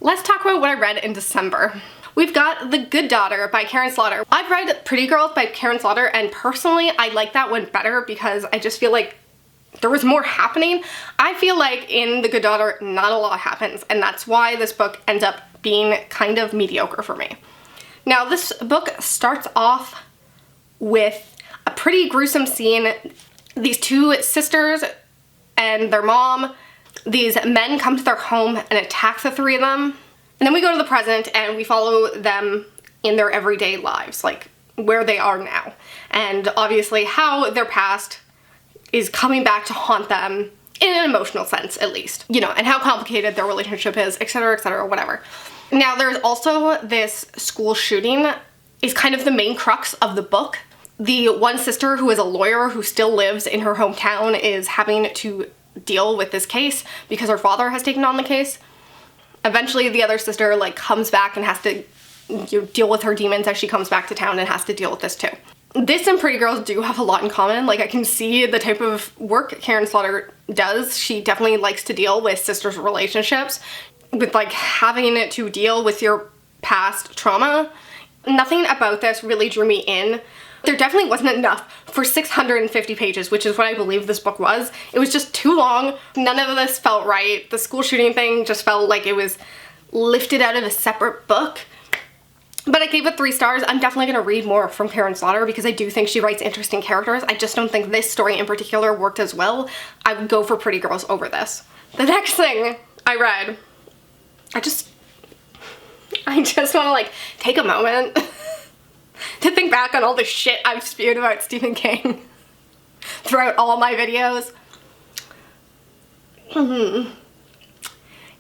let's talk about what I read in December. We've got The Good Daughter by Karin Slaughter. I've read Pretty Girls by Karin Slaughter, and personally I like that one better because I just feel like there was more happening. I feel like in The Good Daughter not a lot happens, and that's why this book ends up being kind of mediocre for me. Now this book starts off with a pretty gruesome scene. These two sisters and their mom, these men come to their home and attack the three of them. And then we go to the present and we follow them in their everyday lives, like where they are now. And obviously how their past is coming back to haunt them in an emotional sense, at least. You know, and how complicated their relationship is, etc., whatever. Now there's also this school shooting is kind of the main crux of the book. The one sister who is a lawyer who still lives in her hometown is having to deal with this case because her father has taken on the case. Eventually the other sister like comes back and has to deal with her demons as she comes back to town and has to deal with this too. This and Pretty Girls do have a lot in common. Like I can see the type of work Karin Slaughter does. She definitely likes to deal with sisters' relationships, with like having to deal with your past trauma. Nothing about this really drew me in. There definitely wasn't enough for 650 pages, which is what I believe this book was. It was just too long. None of this felt right. The school shooting thing just felt like it was lifted out of a separate book. But I gave it 3 stars. I'm definitely going to read more from Karin Slaughter because I do think she writes interesting characters. I just don't think this story in particular worked as well. I would go for Pretty Girls over this. The next thing I read, I just want to like take a moment to think back on all the shit I've spewed about Stephen King throughout all my videos.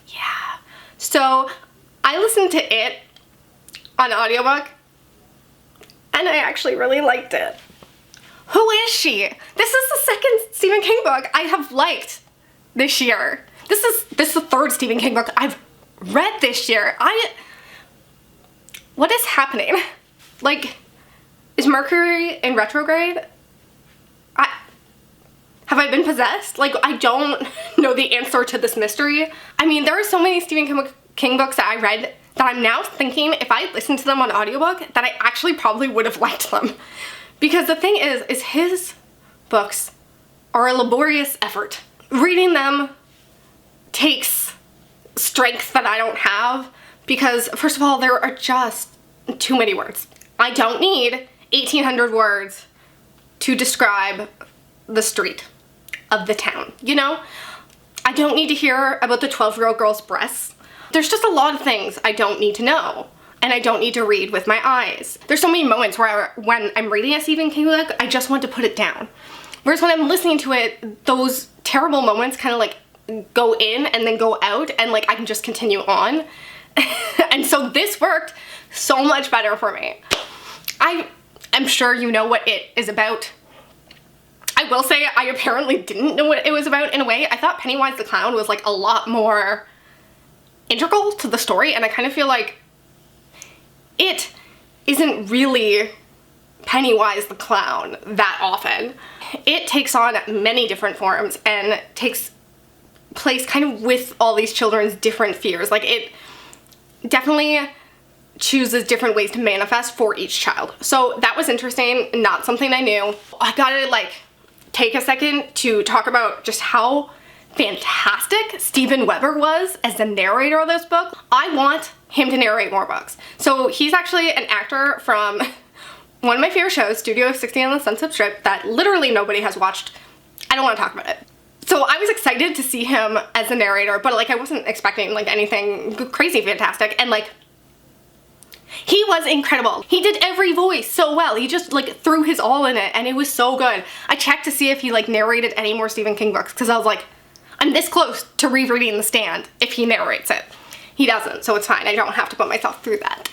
Yeah. So I listened to it on audiobook and I actually really liked it. Who is she? This is the second Stephen King book I have liked this year. This is the third Stephen King book I've read this year. What is happening? Like, is Mercury in retrograde? Have I been possessed? Like, I don't know the answer to this mystery. I mean, there are so many Stephen King books that I read that I'm now thinking if I listened to them on audiobook that I actually probably would have liked them. Because the thing is his books are a laborious effort. Reading them takes strength that I don't have because, first of all, there are just too many words. I don't need 1,800 words to describe the street of the town, you know? I don't need to hear about the 12-year-old girl's breasts. There's just a lot of things I don't need to know, and I don't need to read with my eyes. There's so many moments where when I'm reading a Stephen King book, I just want to put it down. Whereas when I'm listening to it, those terrible moments kind of like go in and then go out, and like I can just continue on. And so this worked so much better for me. I'm sure you know what it is about. I will say I apparently didn't know what it was about in a way. I thought Pennywise the Clown was like a lot more integral to the story, and I kind of feel like it isn't really Pennywise the Clown that often. It takes on many different forms and takes place kind of with all these children's different fears. Like it definitely chooses different ways to manifest for each child. So that was interesting, not something I knew. I gotta like take a second to talk about just how fantastic Steven Weber was as the narrator of this book. I want him to narrate more books. So he's actually an actor from one of my favorite shows, Studio 60 on the Sunset Strip, that literally nobody has watched. I don't want to talk about it. So I was excited to see him as a narrator, but like I wasn't expecting like anything crazy fantastic, and like he was incredible. He did every voice so well. He just like threw his all in it and it was so good. I checked to see if he like narrated any more Stephen King books because I was like, I'm this close to rereading The Stand if he narrates it. He doesn't, so it's fine. I don't have to put myself through that.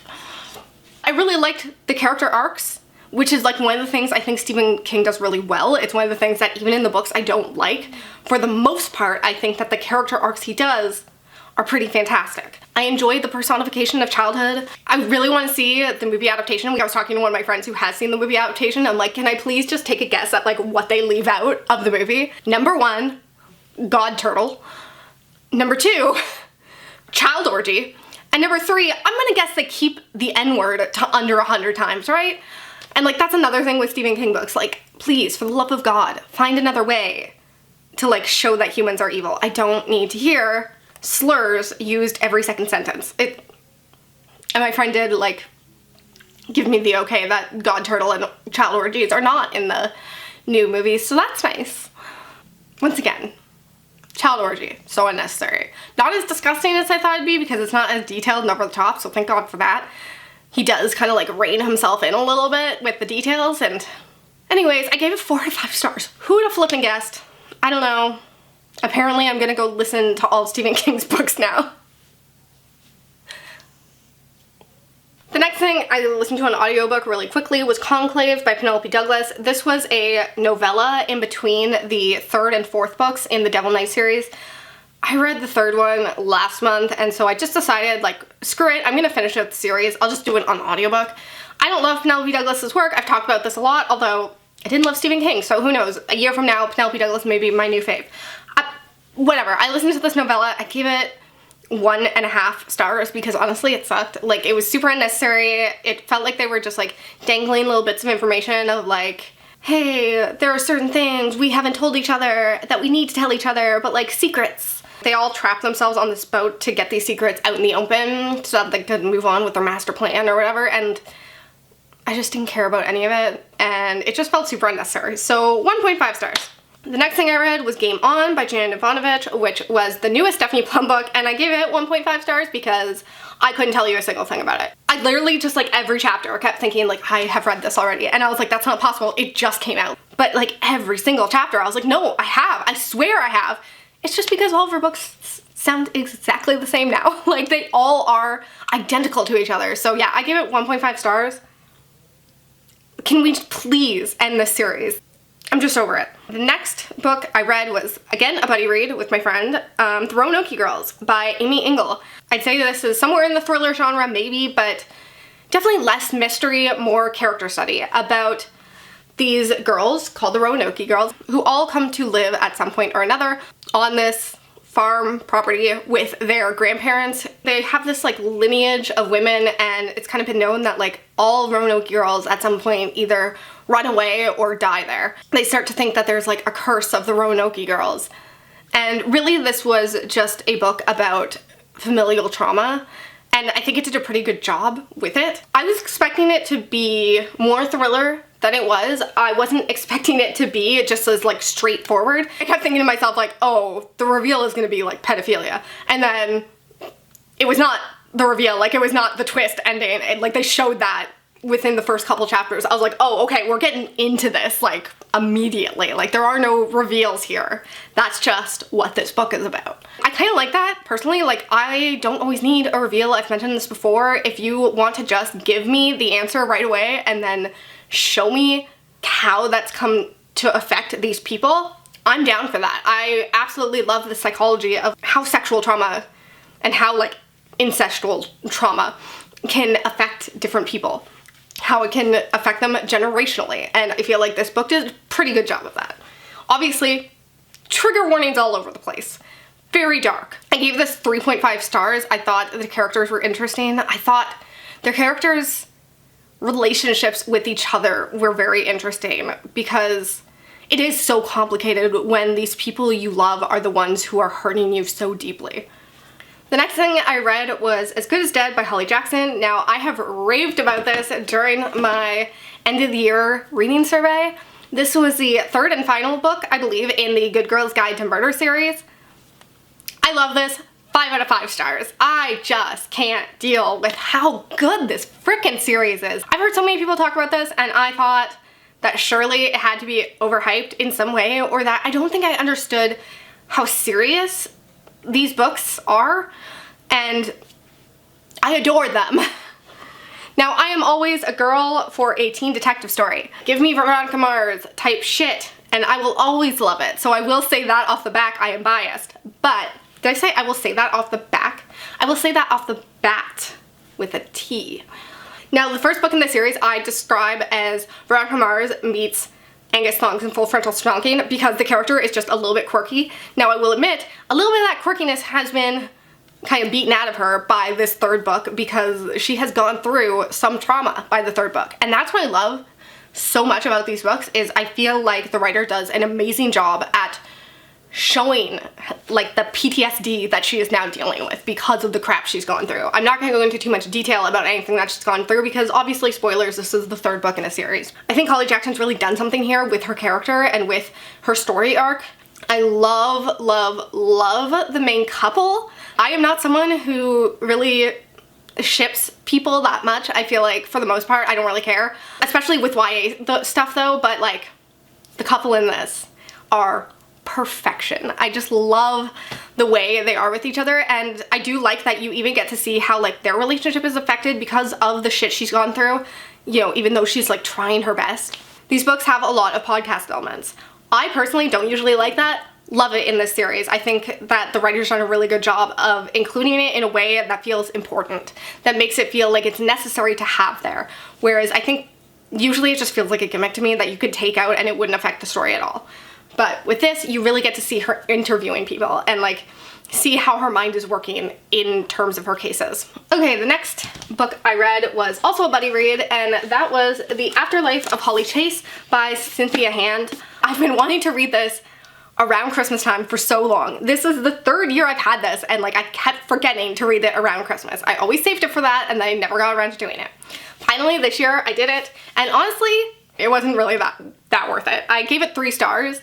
I really liked the character arcs, which is like one of the things I think Stephen King does really well. It's one of the things that even in the books I don't like. For the most part, I think that the character arcs he does are pretty fantastic. I enjoyed the personification of childhood. I really want to see the movie adaptation. I was talking to one of my friends who has seen the movie adaptation. I'm like, can I please just take a guess at like what they leave out of the movie? Number 1, God Turtle. Number 2, child orgy. And number 3, I'm gonna guess they keep the N-word to under 100 times, right? And like, that's another thing with Stephen King books. Like, please, for the love of God, find another way to like show that humans are evil. I don't need to hear slurs used every second sentence. And my friend did like give me the okay that God Turtle and child orgies are not in the new movies, so that's nice. Once again, child orgy, so unnecessary. Not as disgusting as I thought it'd be because it's not as detailed and over the top, so thank God for that. He does kind of like rein himself in a little bit with the details, and anyways, I gave it 4 out of 5 stars. Who'd have flipping guessed? I don't know. Apparently I'm gonna go listen to all of Stephen King's books now. The next thing I listened to an audiobook really quickly was Conclave by Penelope Douglas. This was a novella in between the 3rd and 4th books in the Devil Knight series. I read the 3rd one last month, and so I just decided, like, screw it, I'm gonna finish out the series. I'll just do it on audiobook. I don't love Penelope Douglas's work. I've talked about this a lot, although I didn't love Stephen King, so who knows? A year from now, Penelope Douglas may be my new fave. Whatever, I listened to this novella, I gave it 1.5 stars because honestly it sucked. Like, it was super unnecessary. It felt like they were just like dangling little bits of information of like, hey, there are certain things we haven't told each other that we need to tell each other, but like secrets. They all trapped themselves on this boat to get these secrets out in the open so that they could move on with their master plan or whatever, and I just didn't care about any of it, and it just felt super unnecessary. So 1.5 stars. The next thing I read was Game On by Jan Evanovich, which was the newest Stephanie Plum book, and I gave it 1.5 stars because I couldn't tell you a single thing about it. I literally just like every chapter kept thinking like, I have read this already, and I was like, that's not possible, it just came out. But like every single chapter I was like, no, I have, I swear I have. It's just because all of her books sound exactly the same now. Like, they all are identical to each other. So yeah, I gave it 1.5 stars. Can we please end this series? I'm just over it. The next book I read was, again, a buddy read with my friend, The Roanoke Girls by Amy Engel. I'd say this is somewhere in the thriller genre, maybe, but definitely less mystery, more character study about these girls called the Roanoke Girls who all come to live at some point or another on this farm property with their grandparents. They have this like lineage of women, and it's kind of been known that like all Roanoke girls at some point either run away or die there. They start to think that there's like a curse of the Roanoke girls. And really this was just a book about familial trauma, and I think it did a pretty good job with it. I was expecting it to be more thriller than it was. I wasn't expecting it to be just as like straightforward. I kept thinking to myself like, oh, the reveal is gonna be like pedophilia. And then it was not the reveal, like it was not the twist ending. And like they showed that within the first couple chapters. I was like, oh, okay, we're getting into this like immediately. Like there are no reveals here. That's just what this book is about. I kind of like that personally. Like I don't always need a reveal. I've mentioned this before. If you want to just give me the answer right away and then show me how that's come to affect these people, I'm down for that. I absolutely love the psychology of how sexual trauma and how like incestual trauma can affect different people, how it can affect them generationally, and I feel like this book did a pretty good job of that. Obviously, trigger warnings all over the place. Very dark. I gave this 3.5 stars. I thought the characters were interesting. I thought their characters' relationships with each other were very interesting because it is so complicated when these people you love are the ones who are hurting you so deeply. The next thing I read was As Good as Dead by Holly Jackson. Now, I have raved about this during my end of the year reading survey. This was the 3rd and final book, I believe, in the Good Girl's Guide to Murder series. I love this. 5 out of 5 stars. I just can't deal with how good this frickin' series is. I've heard so many people talk about this, and I thought that surely it had to be overhyped in some way, or that I don't think I understood how serious these books are, and I adore them. Now, I am always a girl for a teen detective story. Give me Veronica Mars type shit, and I will always love it. So I will say that off the back, I am biased. But, did I say I will say that off the back? I will say that off the bat with a T. Now, the first book in the series I describe as Veronica Mars meets Angus Thongs in Full Frontal Stonking because the character is just a little bit quirky. Now, I will admit, a little bit of that quirkiness has been kind of beaten out of her by this third book because she has gone through some trauma by the third book. And that's what I love so much about these books, is I feel like the writer does an amazing job at showing like the PTSD that she is now dealing with because of the crap she's gone through. I'm not going to go into too much detail about anything that she's gone through because obviously, spoilers, this is the third book in a series. I think Holly Jackson's really done something here with her character and with her story arc. I love, love, love the main couple. I am not someone who really ships people that much. I feel like for the most part I don't really care, especially with YA stuff though, but like the couple in this are perfection. I just love the way they are with each other, and I do like that you even get to see how like their relationship is affected because of the shit she's gone through, you know, even though she's like trying her best. These books have a lot of podcast elements. I personally don't usually like that. Love it in this series. I think that the writer's done a really good job of including it in a way that feels important, that makes it feel like it's necessary to have there. Whereas I think usually it just feels like a gimmick to me that you could take out and it wouldn't affect the story at all. But with this, you really get to see her interviewing people and like see how her mind is working in terms of her cases. Okay, the next book I read was also a buddy read, and that was The Afterlife of Holly Chase by Cynthia Hand. I've been wanting to read this around Christmas time for so long. This is the third year I've had this, and like I kept forgetting to read it around Christmas. I always saved it for that, and then I never got around to doing it. Finally, this year I did it, and honestly, it wasn't really that worth it. I gave it 3 stars.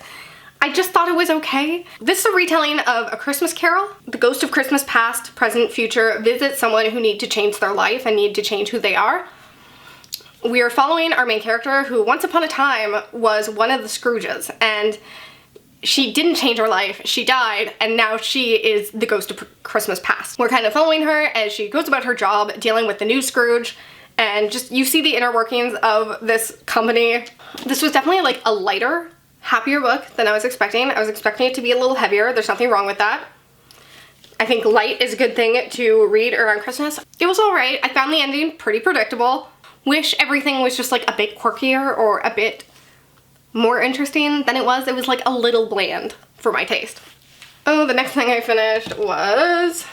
I just thought it was okay. This is a retelling of A Christmas Carol. The ghost of Christmas past, present, future visits someone who need to change their life and need to change who they are. We are following our main character who once upon a time was one of the Scrooges, and she didn't change her life, she died, and now she is the ghost of Christmas past. We're kind of following her as she goes about her job dealing with the new Scrooge, and just you see the inner workings of this company. This was definitely like a lighter, happier book than I was expecting. I was expecting it to be a little heavier. There's nothing wrong with that. I think light is a good thing to read around Christmas. It was alright. I found the ending pretty predictable. Wish everything was just like a bit quirkier or a bit more interesting than it was. It was like a little bland for my taste. Oh, the next thing I finished was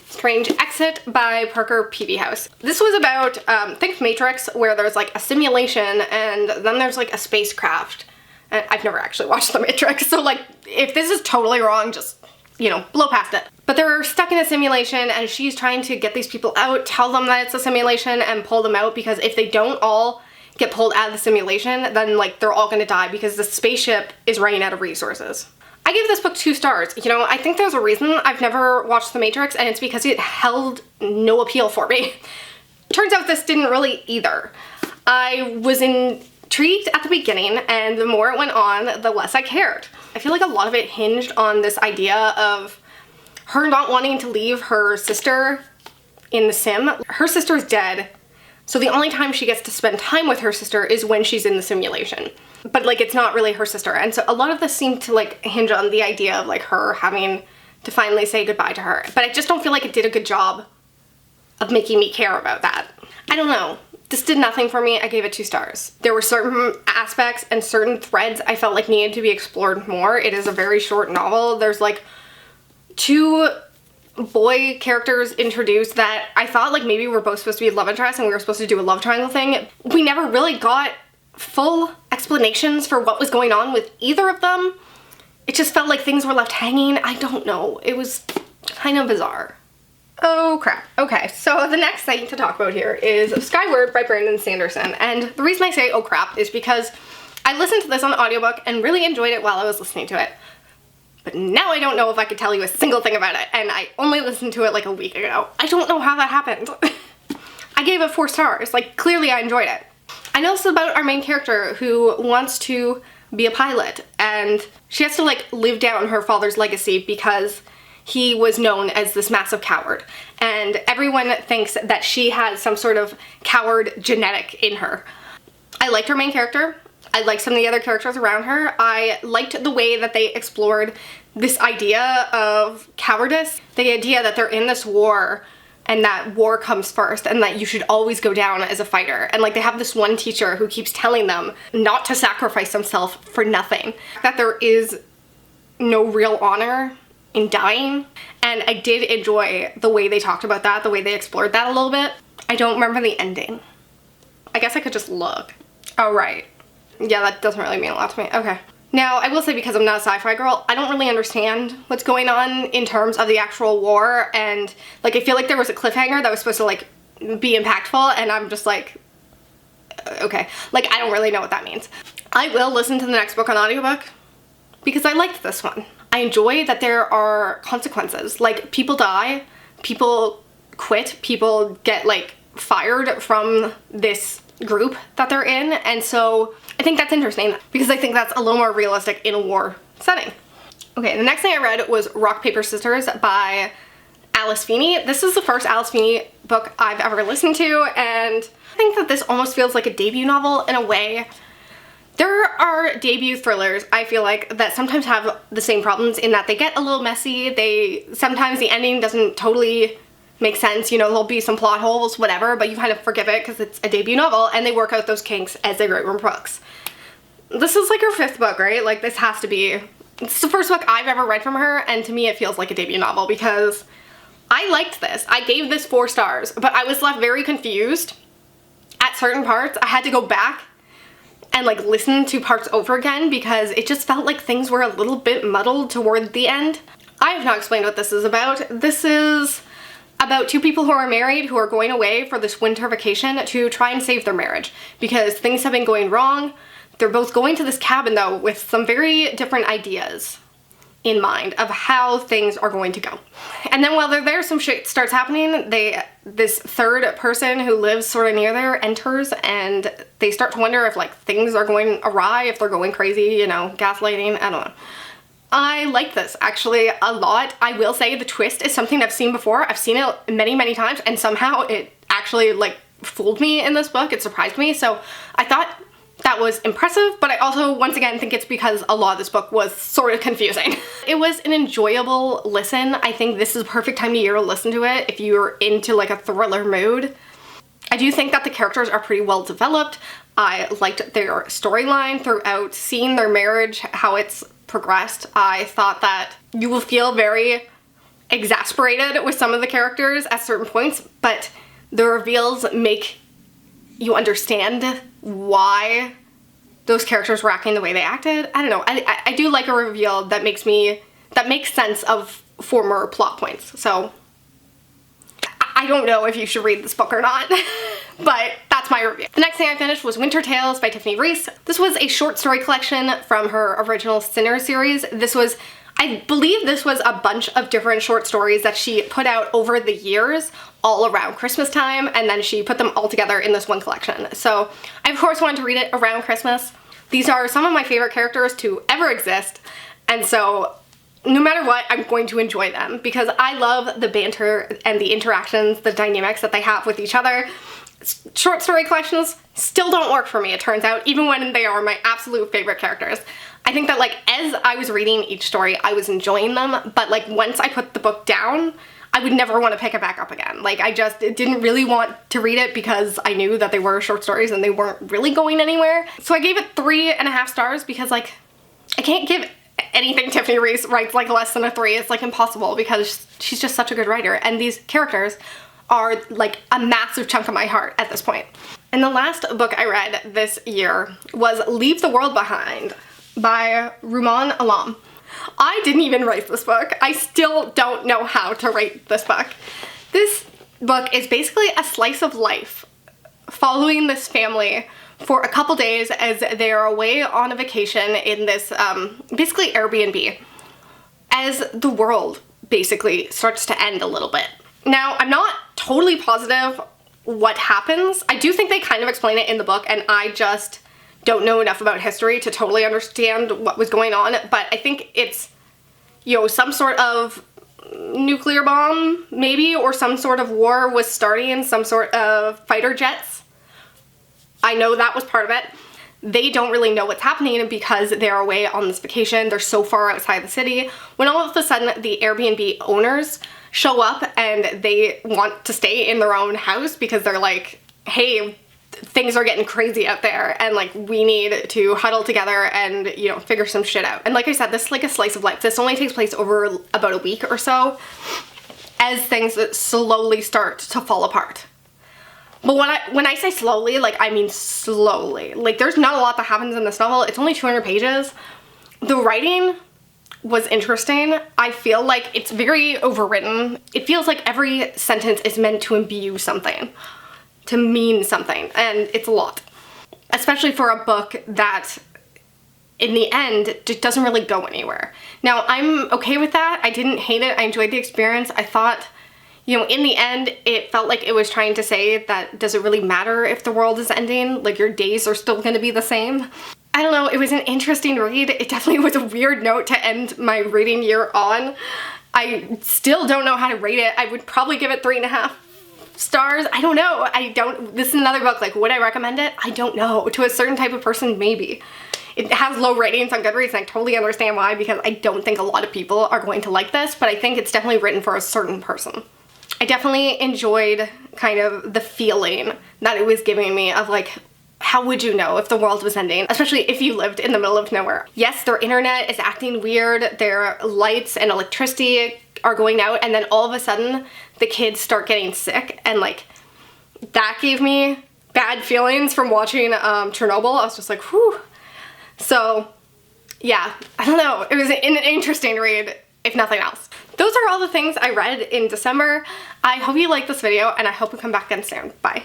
Strange Exit by Parker Peevyhouse. This was about, think Matrix, where there's like a simulation and then there's like a spacecraft. And I've never actually watched The Matrix, so like if this is totally wrong, just, you know, blow past it. But they're stuck in a simulation and she's trying to get these people out, tell them that it's a simulation and pull them out, because if they don't all get pulled out of the simulation, then like they're all gonna die because the spaceship is running out of resources. I gave this book 2 stars. You know, I think there's a reason I've never watched The Matrix, and it's because it held no appeal for me. Turns out this didn't really either. I was intrigued at the beginning, and the more it went on, the less I cared. I feel like a lot of it hinged on this idea of her not wanting to leave her sister in the sim. Her sister's dead, so the only time she gets to spend time with her sister is when she's in the simulation. But like it's not really her sister, and so a lot of this seemed to like hinge on the idea of like her having to finally say goodbye to her. But I just don't feel like it did a good job of making me care about that. I don't know. This did nothing for me. I gave it 2 stars. There were certain aspects and certain threads I felt like needed to be explored more. It is a very short novel. There's like 2 boy characters introduced that I thought like maybe we're both supposed to be love interests and we were supposed to do a love triangle thing. We never really got full explanations for what was going on with either of them. It just felt like things were left hanging. I don't know. It was kind of bizarre. Oh crap. Okay, so the next thing to talk about here is Skyward by Brandon Sanderson. And the reason I say oh crap is because I listened to this on audiobook and really enjoyed it while I was listening to it. But now I don't know if I could tell you a single thing about it, and I only listened to it like a week ago. I don't know how that happened. I gave it 4 stars. Like, clearly I enjoyed it. I know this is about our main character who wants to be a pilot, and she has to like live down her father's legacy because he was known as this massive coward, and everyone thinks that she has some sort of coward genetic in her. I liked her main character. I liked some of the other characters around her. I liked the way that they explored this idea of cowardice, the idea that they're in this war and that war comes first and that you should always go down as a fighter. And like they have this one teacher who keeps telling them not to sacrifice themselves for nothing, that there is no real honor in dying. And I did enjoy the way they talked about that, the way they explored that a little bit. I don't remember the ending. I guess I could just look. Oh, right. Yeah, that doesn't really mean a lot to me. Okay. Now, I will say, because I'm not a sci-fi girl, I don't really understand what's going on in terms of the actual war, and like I feel like there was a cliffhanger that was supposed to like be impactful, and I'm just like, okay. Like, I don't really know what that means. I will listen to the next book on audiobook because I liked this one. I enjoy that there are consequences. Like, people die, people quit, people get like fired from this group that they're in, and so I think that's interesting because I think that's a little more realistic in a war setting. Okay, the next thing I read was Rock, Paper, Scissors by Alice Feeney. This is the first Alice Feeney book I've ever listened to, and I think that this almost feels like a debut novel in a way. There are debut thrillers, I feel like, that sometimes have the same problems in that they get a little messy. Sometimes the ending doesn't totally make sense, you know, there'll be some plot holes, whatever, but you kind of forgive it because it's a debut novel, and they work out those kinks as they write more books. This is like her 5th book, right? Like, this has to be, it's the first book I've ever read from her, and to me it feels like a debut novel because I liked this. I gave this 4 stars, but I was left very confused at certain parts. I had to go back and like listen to parts over again because it just felt like things were a little bit muddled toward the end. I have not explained what this is about. This is about 2 people who are married who are going away for this winter vacation to try and save their marriage because things have been going wrong. They're both going to this cabin though with some very different ideas in mind of how things are going to go. And then while they're there, some shit starts happening. This third person who lives sort of near there enters, and they start to wonder if like things are going awry, if they're going crazy, you know, gaslighting, I don't know. I like this actually a lot. I will say the twist is something I've seen before. I've seen it many, many times, and somehow it actually like fooled me in this book. It surprised me. So I thought that was impressive, but I also, once again, think it's because a lot of this book was sort of confusing. It was an enjoyable listen. I think this is a perfect time of year to listen to it if you're into like a thriller mood. I do think that the characters are pretty well developed. I liked their storyline throughout, seeing their marriage, how it's progressed. I thought that you will feel very exasperated with some of the characters at certain points, but the reveals make you understand why those characters were acting the way they acted. I don't know. I do like a reveal that makes sense of former plot points. So I don't know if you should read this book or not, but that's my review. The next thing I finished was Winter Tales by Tiffany Reisz. This was a short story collection from her original Sinner series. I believe this was a bunch of different short stories that she put out over the years, all around Christmas time, and then she put them all together in this one collection. So I of course wanted to read it around Christmas. These are some of my favorite characters to ever exist, and so no matter what, I'm going to enjoy them because I love the banter and the interactions, the dynamics that they have with each other. Short story collections still don't work for me, it turns out, even when they are my absolute favorite characters. I think that like as I was reading each story, I was enjoying them, but like once I put the book down, I would never want to pick it back up again. Like I just didn't really want to read it because I knew that they were short stories and they weren't really going anywhere. So I gave it 3.5 stars because like I can't give anything Tiffany Reisz writes like less than a 3. It's like impossible because she's just such a good writer, and these characters are like a massive chunk of my heart at this point. And the last book I read this year was Leave the World Behind by Rumaan. I didn't even write this book. I still don't know how to write this book. This book is basically a slice of life following this family for a couple days as they're away on a vacation in this basically Airbnb as the world basically starts to end a little bit. Now, I'm not totally positive what happens. I do think they kind of explain it in the book, and I just don't know enough about history to totally understand what was going on, but I think it's, you know, some sort of nuclear bomb, maybe, or some sort of war was starting, some sort of fighter jets. I know that was part of it. They don't really know what's happening because they're away on this vacation. They're so far outside the city. When all of a sudden the Airbnb owners show up and they want to stay in their own house because they're like, hey, things are getting crazy out there and like we need to huddle together and, you know, figure some shit out. And like I said, this is like a slice of life. This only takes place over about a week or so as things slowly start to fall apart. But when I say slowly, like I mean slowly. Like there's not a lot that happens in this novel. It's only 200 pages. The writing was interesting. I feel like it's very overwritten. It feels like every sentence is meant to imbue something, to mean something, and it's a lot. Especially for a book that, in the end, just doesn't really go anywhere. Now, I'm okay with that. I didn't hate it. I enjoyed the experience. I thought, you know, in the end, it felt like it was trying to say that does it really matter if the world is ending? Like, your days are still gonna be the same? I don't know, it was an interesting read. It definitely was a weird note to end my reading year on. I still don't know how to rate it. I would probably give it 3.5 stars. I don't know. This is another book, like, would I recommend it? I don't know. To a certain type of person, maybe. It has low ratings on Goodreads, and I totally understand why, because I don't think a lot of people are going to like this, but I think it's definitely written for a certain person. I definitely enjoyed kind of the feeling that it was giving me of like, how would you know if the world was ending? Especially if you lived in the middle of nowhere. Yes, their internet is acting weird, their lights and electricity are going out, and then all of a sudden the kids start getting sick, and like that gave me bad feelings from watching Chernobyl. I was just like, whew. So yeah, I don't know. It was an interesting read, if nothing else. Those are all the things I read in December. I hope you liked this video, and I hope you come back again soon. Bye.